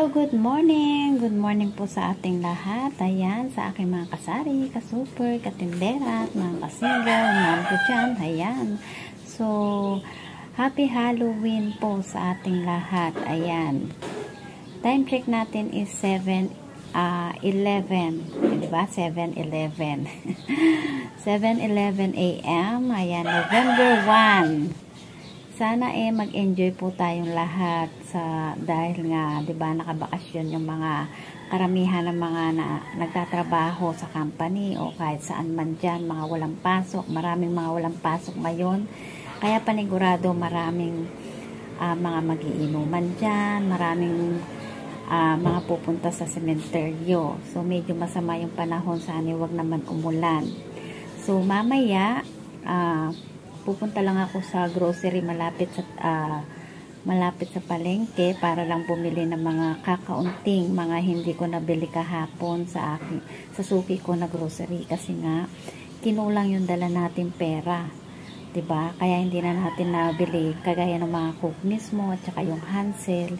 Good morning! Good morning po sa ating lahat. Ayan, sa aking mga kasari, ka-super, katindera, at mga kasingle, ma'am ko dyan. Ayan. So, happy Halloween po sa ating lahat. Ayan. Time check natin is 7:11. Diba? 7:11. 7:11 a.m. Ayan, November 1. Sana mag-enjoy po tayong lahat dahil nga 'di ba nakabakasyon yung mga karamihan ng mga nagtatrabaho sa company o kahit saan man diyan, mga walang pasok, maraming mga walang pasok ngayon. Kaya panigurado maraming mga magiinuman diyan, maraming mga pupunta sa sementeryo. So medyo masama yung panahon, sana wag naman umulan. So mamaya pupunta lang ako sa grocery malapit sa palengke para lang bumili ng mga kakaunting mga hindi ko nabili kahapon sa suki ko na grocery kasi nga kinulang yung dala natin pera, 'di ba? Kaya hindi na natin nabili kagaya ng mga Coke mismo at saka yung Hansel.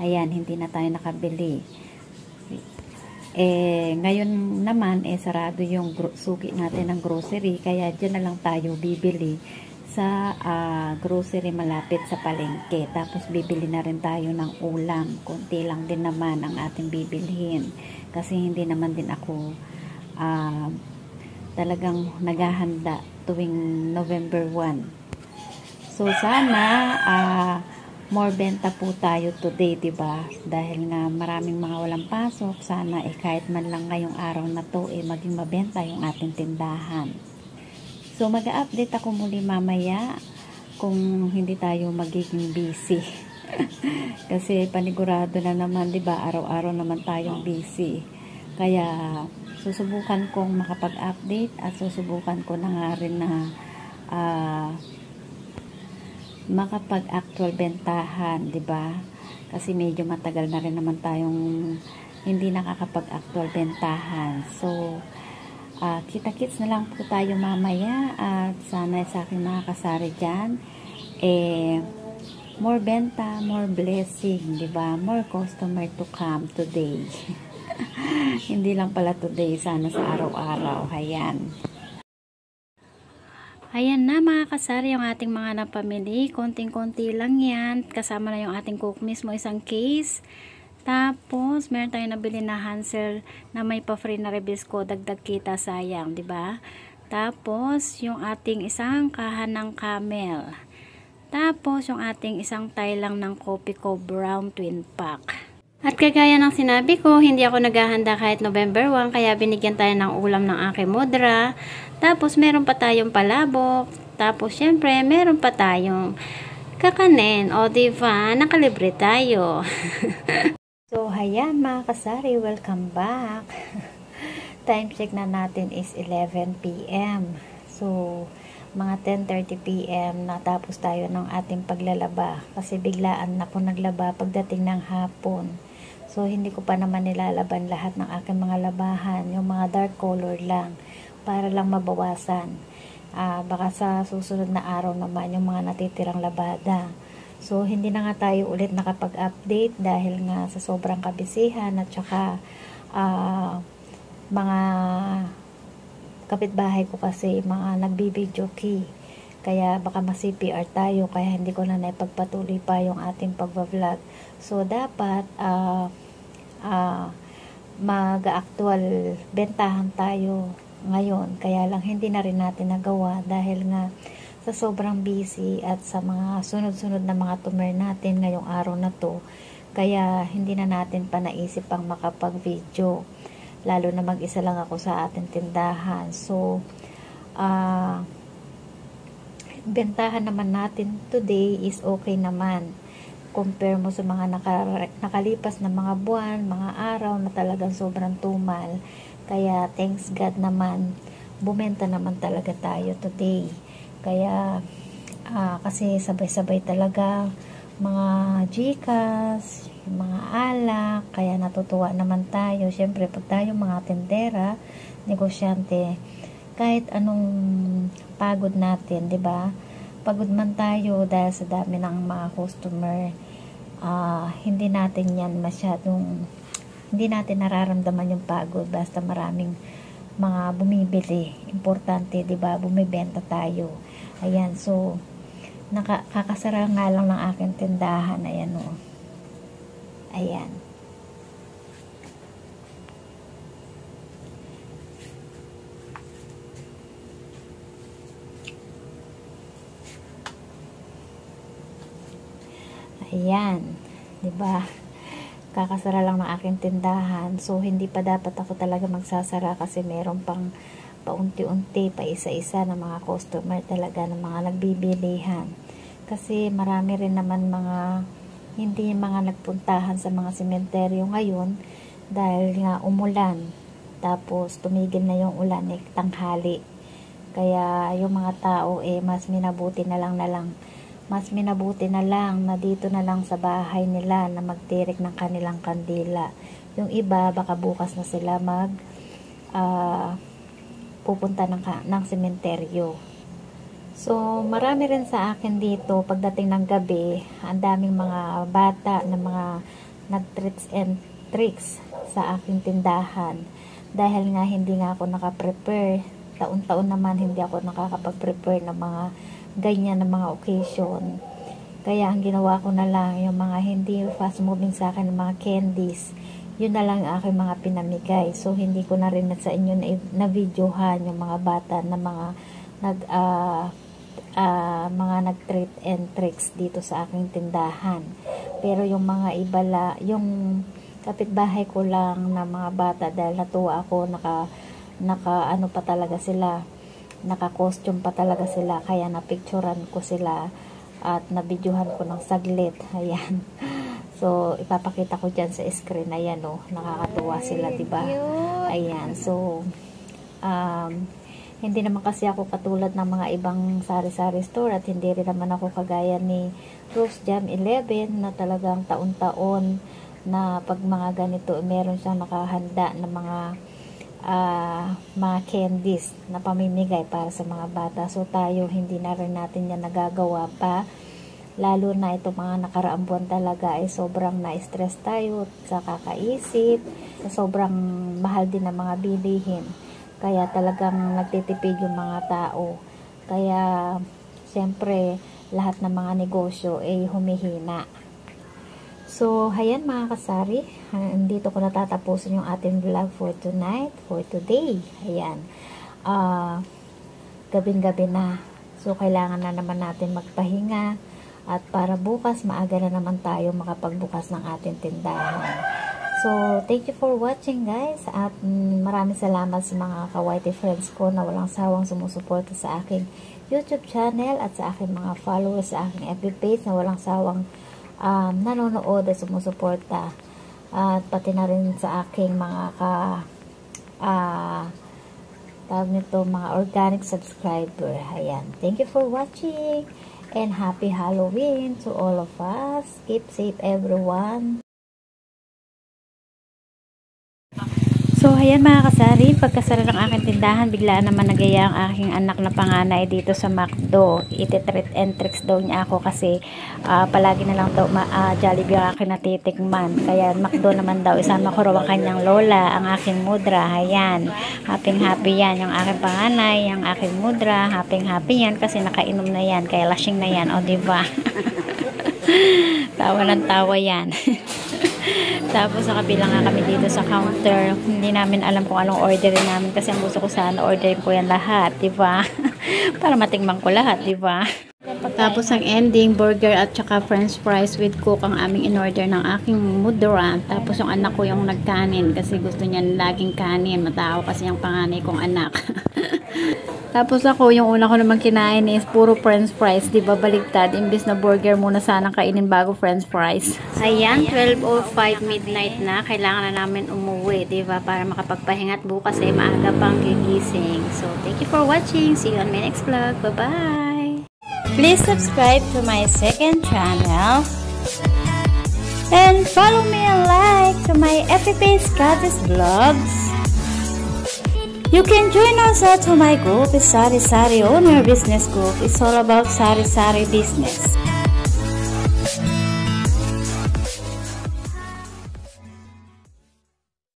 Ayan, hindi na tayo nakabili. Ngayon naman sarado yung suki natin ng grocery, kaya diyan na lang tayo bibili sa grocery malapit sa palengke. Tapos bibili na rin tayo ng ulam, konti lang din naman ang ating bibilhin kasi hindi naman din ako talagang naghahanda tuwing November 1. So sana more benta po tayo today, diba? Dahil nga maraming mga walang pasok, sana kahit man lang ngayong araw na to maging mabenta yung ating tindahan. So mag-update ako muli mamaya kung hindi tayo magiging busy. Kasi panigurado na naman, diba? Araw-araw naman tayong busy. Kaya susubukan kong makapag-update at susubukan ko na nga rin na makapag-actual bentahan, 'di ba? Kasi medyo matagal na rin naman tayong hindi nakakapag-actual bentahan. So, kita-kits na lang po tayo mamaya at sana sa aking mga kasari diyan more benta, more blessing, 'di ba? More customer to come today. Hindi lang pala today, sana sa araw-araw. Ayan na mga kasari, yung ating mga napamili. Konting-konti lang yan. Kasama na yung ating Coke mismo, isang case. Tapos, meron tayong nabili na Hansel na may pa-free na rebisco. Dagdag kita, sayang, 'di ba? Tapos, yung ating isang kahan ng Camel. Tapos, yung ating isang tie lang ng Copico Brown Twin Pack. At kagaya ng sinabi ko, hindi ako naghahanda kahit November 1, kaya binigyan tayo ng ulam ng aking mudra. Tapos meron pa tayong palabok. Tapos syempre meron pa tayong kakanin. O diba, nakalibre tayo. So hayan mga kasari, welcome back. Time check na natin is 11 p.m. So mga 10:30 p.m. natapos tayo ng ating paglalaba. Kasi biglaan ako naglaba pagdating ng hapon. So, hindi ko pa naman nilalaban lahat ng aking mga labahan. Yung mga dark color lang. Para lang mabawasan. Baka sa susunod na araw naman yung mga natitirang labada. So, hindi na nga tayo ulit nakapag-update dahil nga sa sobrang kabisihan at saka mga kapitbahay ko kasi mga nagbibideo key. Kaya baka ma-CPR tayo, kaya hindi ko na naipagpatuloy pa yung ating pagbablog. So, dapat mag-actual bentahan tayo ngayon. Kaya lang hindi na rin natin nagawa dahil nga sa sobrang busy at sa mga sunod-sunod na mga tumer natin ngayong araw na to. Kaya hindi na natin pa naisip pang makapag-video. Lalo na mag-isa lang ako sa ating tindahan. So, bentahan naman natin today is okay naman. Compare mo sa mga nakalipas na mga buwan, mga araw na talagang sobrang tumal. Kaya thanks God naman, bumenta naman talaga tayo today. Kaya kasi sabay-sabay talaga mga Gcash, mga alak, kaya natutuwa naman tayo. Siyempre pag tayo mga tendera, negosyante, kahit anong pagod natin, 'di ba? Pagod man tayo dahil sa dami ng mga customer. hindi natin yan hindi natin nararamdaman yung pagod basta maraming mga bumibili. Importante, 'di ba? Bumibenta tayo. Ayan, so kakasara nga lang ng aking tindahan. Ayan o. Ayan. Ayan. 'Di ba? Kakasara lang ng aking tindahan. So, hindi pa dapat ako talaga magsasara kasi meron pang paunti-unti, pa isa-isa na mga customer talaga, ng mga nagbibilihan. Kasi marami rin naman hindi mga nagpuntahan sa mga sementeryo ngayon dahil nga umulan. Tapos, tumigil na yung ulan, tanghali. Kaya, yung mga tao, mas minabuti na lang na dito na lang sa bahay nila na magtirik ng kanilang kandila. Yung iba, baka bukas na sila pupunta ng sementeryo. So, marami rin sa akin dito, pagdating ng gabi, ang daming mga bata na mga nag-tricks and tricks sa aking tindahan. Dahil nga hindi nga ako nakaprepare, taon-taon naman hindi ako nakakapag-prepare ng mga ganyan na mga occasion. Kaya ang ginawa ko na lang yung mga hindi fast moving sa akin, mga candies, yun na lang aking mga pinamigay. So hindi ko na rin sa inyo na videohan yung mga bata na mga nag-treat and tricks dito sa aking tindahan. Pero yung mga ibala, yung kapitbahay ko lang na mga bata, dahil natuwa ako, ano pa talaga sila, naka-costume pa talaga sila, kaya napicturan ko sila at nabidyohan ko ng saglit. Ayan. So, ipapakita ko dyan sa screen. Ayan, nakakatuwa sila, diba? Ayan. So, hindi naman kasi ako katulad ng mga ibang sari-sari store at hindi rin naman ako kagaya ni Rose Jam 11 na talagang taon-taon na pag mga ganito, meron siyang nakahanda na mga candies na pamimigay para sa mga bata. So tayo hindi na rin natin yan nagagawa pa, lalo na itong mga nakaraang buwan talaga ay sobrang na-stress tayo sa kakaisip, sobrang mahal din ng mga bilihin, kaya talagang nagtitipid yung mga tao, kaya siyempre lahat ng mga negosyo ay humihina. So, ayan mga kasari, dito ko natatapusin yung ating vlog for tonight, for today. Ayan, gabing-gabi na. So, kailangan na naman natin magpahinga at para bukas, maaga na naman tayo makapagbukas ng ating tindahan. So, thank you for watching guys at maraming salamat sa mga ka-whitey friends ko na walang sawang sumusuporta sa aking YouTube channel at sa aking mga followers sa aking FB page na walang sawang nanonood at sumusuporta at pati na rin sa aking mga tawag nito, mga organic subscriber. Ayan, thank you for watching and happy Halloween to all of us. Keep safe everyone. So, ayan mga kasari, pagkasara ng aking tindahan, biglaan naman nagaya ang aking anak na panganay dito sa McDo. Iti-treat and tricks daw niya ako kasi palagi na lang daw Jollibee ang aking natitikman. Kaya McDo naman daw, isama ko raw ang kanyang lola, ang aking mudra. Ayan, happy yan yung aking panganay, yung aking mudra, happy yan kasi nakainom na yan, kaya lasing na yan, o diba? Tawa ng tawa yan. Tapos sa kabila nga kami dito sa counter, hindi namin alam kung anong orderin namin kasi ang gusto ko sana orderin ko yan lahat, diba? Para matingman ko lahat, diba? Tapos ang ending, burger at saka french fries with coke ang aming in-order ng aking mudra. Tapos yung anak ko yung nagkanin kasi gusto niya laging kanin. Matao kasi yung panganay kong anak. Tapos ako, yung una ko naman kinain is puro french fries, di ba baligtad? Imbis na burger muna sanang kainin bago french fries. Ayan, 12:05 midnight na. Kailangan na namin umuwi, di ba? Para makapagpahinga at bukas ay maaga pang gigising. So, thank you for watching. See you on my next vlog. Bye-bye! Please subscribe to my second channel. And follow me and like to my FB page, Goddess Vlogs. You can join us to my group, Sari Sari Owner Business Group. It's all about Sari Sari business.